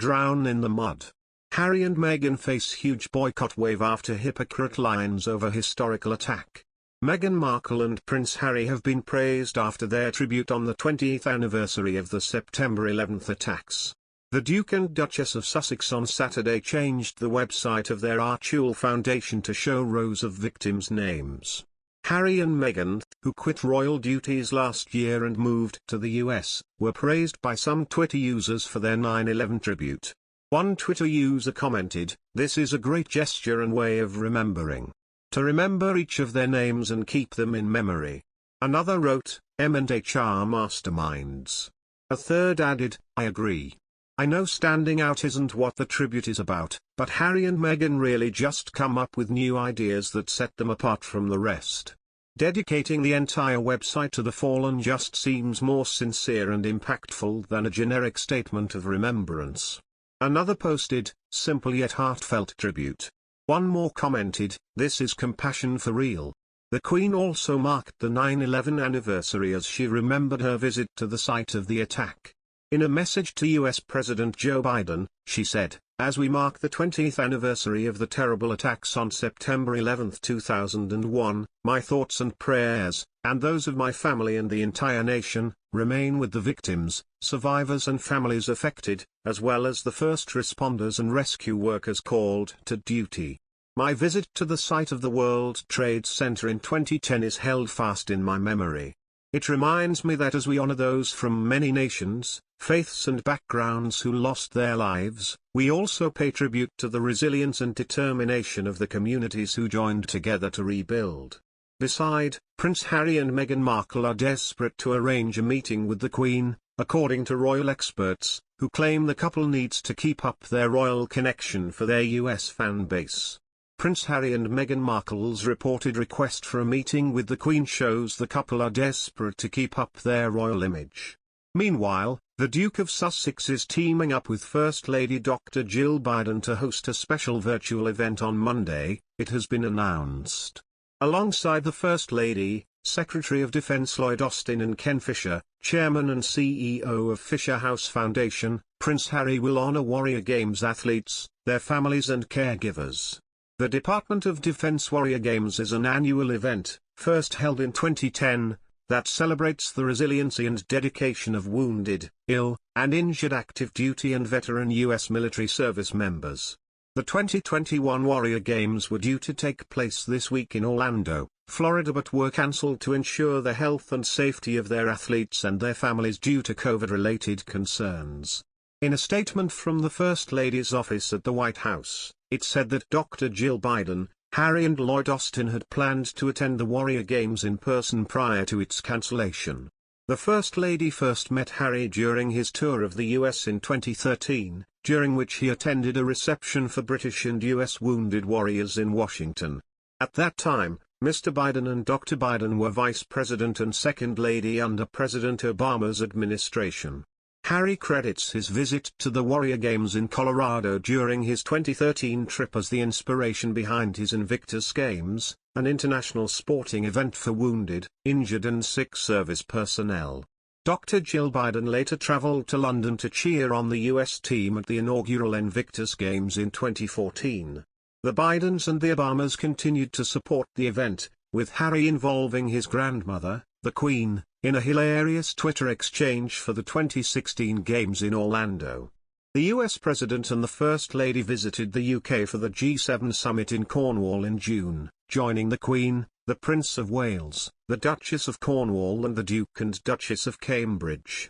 drown in the mud. Harry and Meghan face huge boycott wave after hypocrite lines over historical attack. Meghan Markle and Prince Harry have been praised after their tribute on the 20th anniversary of the September 11 attacks. The Duke and Duchess of Sussex on Saturday changed the website of their Archie Foundation to show rows of victims' names. Harry and Meghan, who quit royal duties last year and moved to the US, were praised by some Twitter users for their 9/11 tribute. One Twitter user commented, "This is a great gesture and way of remembering. To remember each of their names and keep them in memory." Another wrote, "M&H are masterminds." A third added, "I agree. I know standing out isn't what the tribute is about, but Harry and Meghan really just come up with new ideas that set them apart from the rest. Dedicating the entire website to the fallen just seems more sincere and impactful than a generic statement of remembrance." Another posted, "Simple yet heartfelt tribute." One more commented, "This is compassion for real." The Queen also marked the 9/11 anniversary as she remembered her visit to the site of the attack. In a message to US President Joe Biden, she said, "As we mark the 20th anniversary of the terrible attacks on September 11, 2001, my thoughts and prayers, and those of my family and the entire nation, remain with the victims, survivors and families affected, as well as the first responders and rescue workers called to duty. My visit to the site of the World Trade Center in 2010 is held fast in my memory. It reminds me that as we honor those from many nations, faiths and backgrounds who lost their lives, we also pay tribute to the resilience and determination of the communities who joined together to rebuild." Beside, Prince Harry and Meghan Markle are desperate to arrange a meeting with the Queen, according to royal experts, who claim the couple needs to keep up their royal connection for their US fan base. Prince Harry and Meghan Markle's reported request for a meeting with the Queen shows the couple are desperate to keep up their royal image. Meanwhile, the Duke of Sussex is teaming up with First Lady Dr. Jill Biden to host a special virtual event on Monday, it has been announced. Alongside the First Lady, Secretary of Defense Lloyd Austin and Ken Fisher, Chairman and CEO of Fisher House Foundation, Prince Harry will honor Warrior Games athletes, their families and caregivers. The Department of Defense Warrior Games is an annual event, first held in 2010, that celebrates the resiliency and dedication of wounded, ill, and injured active duty and veteran U.S. military service members. The 2021 Warrior Games were due to take place this week in Orlando, Florida, but were cancelled to ensure the health and safety of their athletes and their families due to COVID-related concerns. In a statement from the First Lady's office at the White House, it said that Dr. Jill Biden, Harry and Lloyd Austin had planned to attend the Warrior Games in person prior to its cancellation. The First Lady first met Harry during his tour of the US in 2013, during which he attended a reception for British and US wounded warriors in Washington. At that time, Mr. Biden and Dr. Biden were Vice President and Second Lady under President Obama's administration. Harry credits his visit to the Warrior Games in Colorado during his 2013 trip as the inspiration behind his Invictus Games, an international sporting event for wounded, injured and sick service personnel. Dr. Jill Biden later traveled to London to cheer on the US team at the inaugural Invictus Games in 2014. The Bidens and the Obamas continued to support the event, with Harry involving his grandmother, the Queen, in a hilarious Twitter exchange for the 2016 Games in Orlando. The US President and the First Lady visited the UK for the G7 summit in Cornwall in June, joining the Queen, the Prince of Wales, the Duchess of Cornwall and the Duke and Duchess of Cambridge.